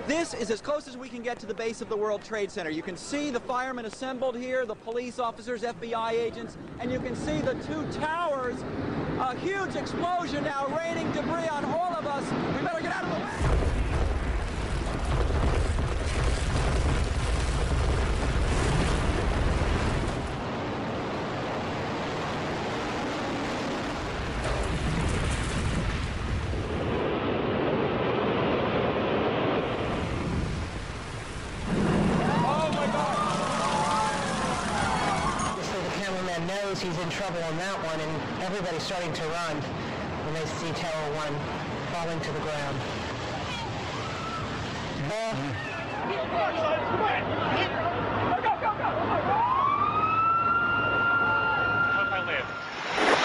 This is as close as we can get to the base of the World Trade Center. You can see the firemen assembled here, the police officers, FBI agents, and you can see the two towers. A huge explosion now raining debris on all of us. We better get out of the way. Knows he's in trouble on that one, and everybody's starting to run when they see Tower 1 falling to the ground.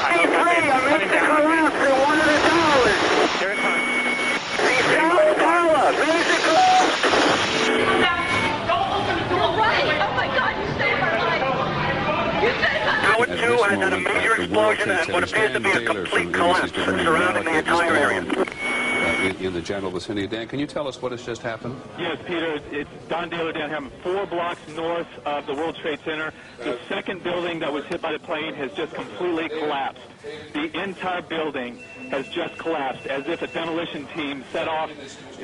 I made the collapse in one of the towers. Here it comes. The south tower, basically. Don't open the door. Right. Oh my God, you saved my life. You saved my life. Tower 2 has had a major explosion and what appears to be a complete collapse surrounding the entire area. In the general vicinity. Dan, can you tell us what has just happened? Yes, Peter, it's Don Daler down here, 4 blocks north of the World Trade Center. The second building that was hit by the plane has just completely collapsed. The entire building has just collapsed, as if a demolition team set off.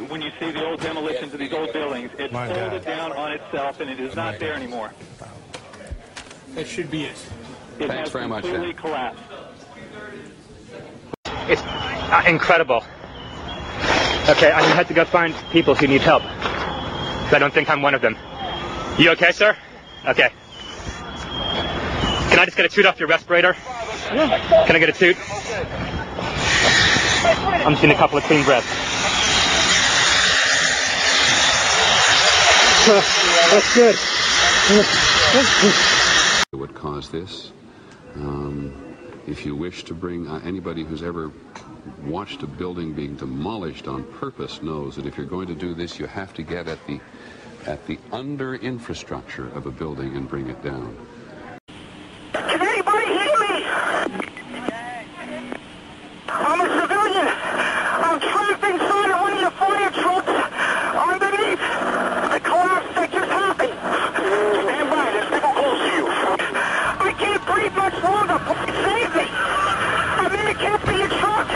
When you see the old demolitions of these old buildings, it folded down on itself, and it is not there anymore. That should be it. It Thanks has very much, completely Dan. collapsed. It's incredible. Okay, I'm gonna have to go find people who need help. I don't think I'm one of them. You okay, sir? Okay. Can I just get a toot off your respirator? Yeah. Can I get a toot? I'm just getting a couple of clean breaths. That's good. What caused this? If you wish to bring anybody who's ever watched a building being demolished on purpose knows that if you're going to do this, you have to get at the under infrastructure of a building and bring it down. Can anybody hear me? I'm a civilian. I'm trapped inside of one of the fire trucks underneath the collapse that just happened. Stand by, there's people close to you. I can't breathe much longer. Save me. I'm in the cab of your truck.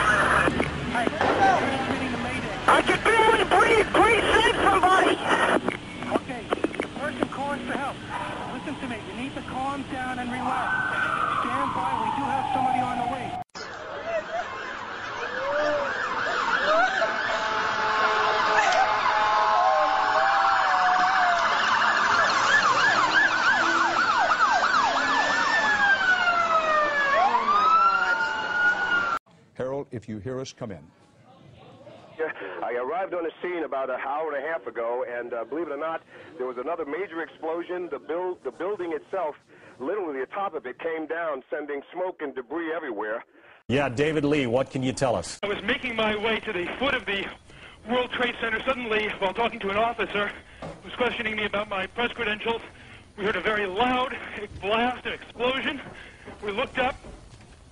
I can barely breathe. Please save somebody. Okay, person calling for help. Listen to me. You need to calm down and relax. Stand by. We do have somebody on the way. Harold, if you hear us, come in. I arrived on the scene about an hour and a half ago, and believe it or not, there was another major explosion. The building itself, literally the top of it, came down, sending smoke and debris everywhere. Yeah, David Lee, what can you tell us? I was making my way to the foot of the World Trade Center. Suddenly, while talking to an officer who was questioning me about my press credentials, we heard a very loud blast, an explosion. We looked up,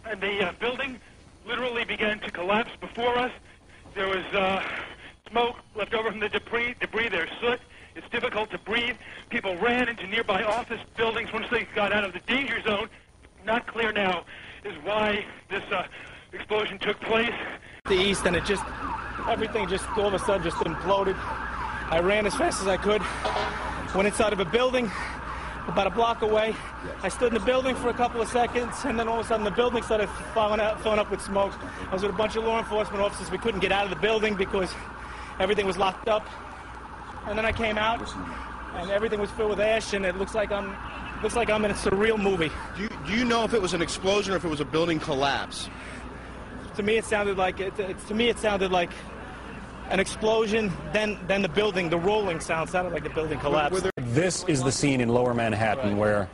and the building literally began to collapse before us. There was smoke left over from the debris. There's soot. It's difficult to breathe. People ran into nearby office buildings once they got out of the danger zone. Not clear now is why this explosion took place. The east, and everything just all of a sudden just imploded. I ran as fast as I could. Went inside of a building about a block away. I stood in the building for a couple of seconds, and then all of a sudden the building started filling up with smoke. I was with a bunch of law enforcement officers. We couldn't get out of the building because everything was locked up. And then I came out, and everything was filled with ash, and it looks like I'm in a surreal movie. Do you know if it was an explosion or if it was a building collapse? To me, it sounded like an explosion. Then the building, the rolling sound sounded like the building collapsed. This is the scene in Lower Manhattan where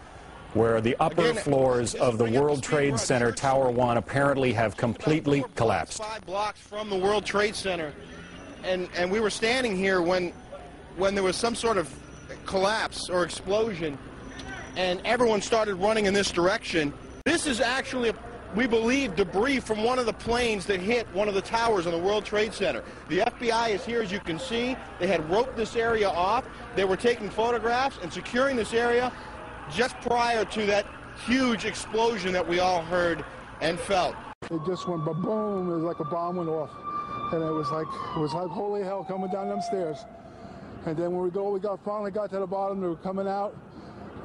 the upper floors of the World Trade Center, Tower 1, apparently have completely collapsed. 5 blocks from the World Trade Center, and we were standing here when there was some sort of collapse or explosion, and everyone started running in this direction. This is actually we believe, debris from one of the planes that hit one of the towers on the World Trade Center. The FBI is here, as you can see. They had roped this area off. They were taking photographs and securing this area just prior to that huge explosion that we all heard and felt. It just went ba-boom. It was like a bomb went off. And it was like holy hell coming down them stairs. And then when we finally got to the bottom, they were coming out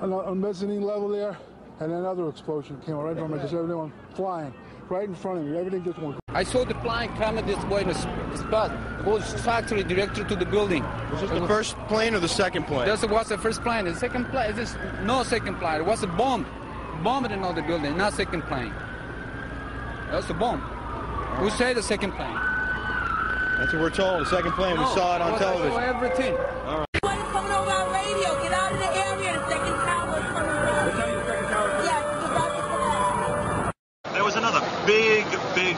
on the mezzanine level there, and another explosion came right from it, just everyone flying right in front of me. Everything just went. I saw the plane coming this way in the spot. It was factory director to the building. Was this the first plane or the second plane? This was the first plane. The second plane, this no second plane. It was a bomb. Bombed in the building, not second plane. That was a bomb. Who said the second plane? That's what we're told. The second plane. We saw it on television. Everything. All right. Coming over our radio. Get out of the area. The second tower is coming over. They're telling you the second tower. Yes, There was another big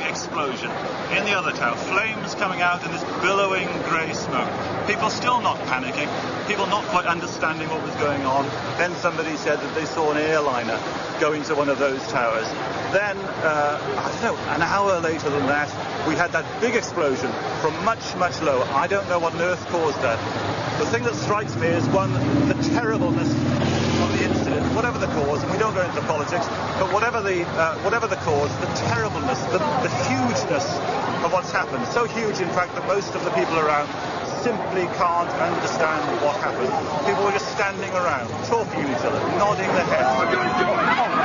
explosion in the other tower. Flames coming out in this billowing grey smoke. People still not panicking. People not quite understanding what was going on. Then somebody said that they saw an airliner going to one of those towers. Then, I don't know, an hour later than that, we had that big explosion from much lower. I don't know what on earth caused that. The thing that strikes me is, one, the terribleness of the incident, whatever the cause, and we don't go into politics, but whatever the cause, the terribleness, the hugeness of what's happened. So huge, in fact, that most of the people around simply can't understand what happened. People were just standing around, talking to each other, nodding their heads.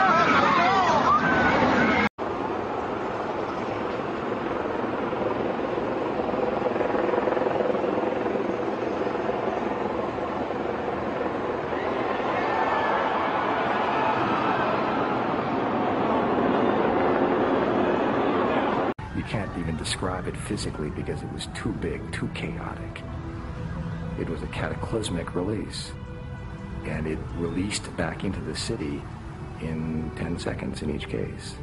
You can't even describe it physically because it was too big, too chaotic. It was a cataclysmic release, and it released back into the city in 10 seconds in each case.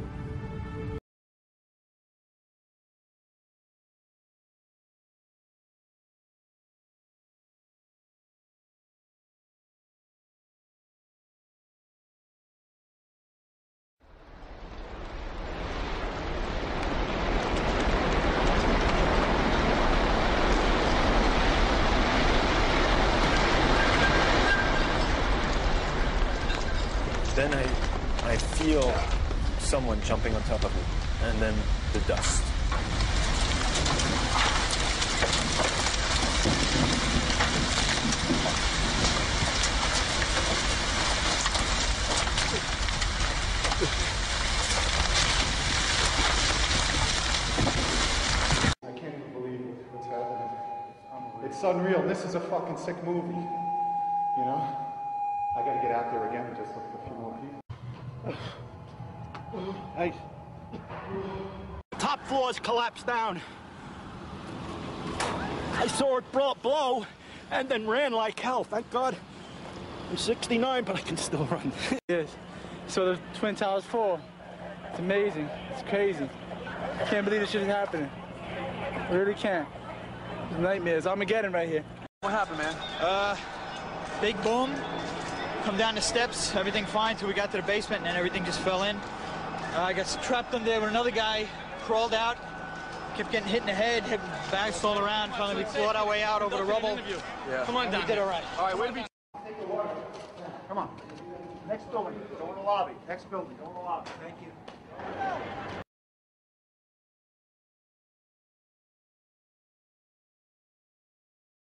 Then I feel someone jumping on top of me, and then the dust. I can't even believe what's happening. It's unreal. This is a fucking sick movie, you know? I gotta get out there again and just look at a few more people. Hey. Top floors collapsed down. I saw it blow and then ran like hell. Thank God. I'm 69, but I can still run. Yes. So the Twin Towers fall. It's amazing. It's crazy. I can't believe this shit is happening. I really can't. It's nightmares. Armageddon right here. What happened, man? Big boom. Come down the steps, everything fine till we got to the basement, and then everything just fell in. I got trapped under there with another guy, crawled out, kept getting hit in the head, bags all around. Finally, we clawed our way out over the rubble. Yeah. Come on down. We did all right. All right, where do we... Take the water. Come on. Next building. Go in the lobby. Next building. Go in the lobby. Thank you.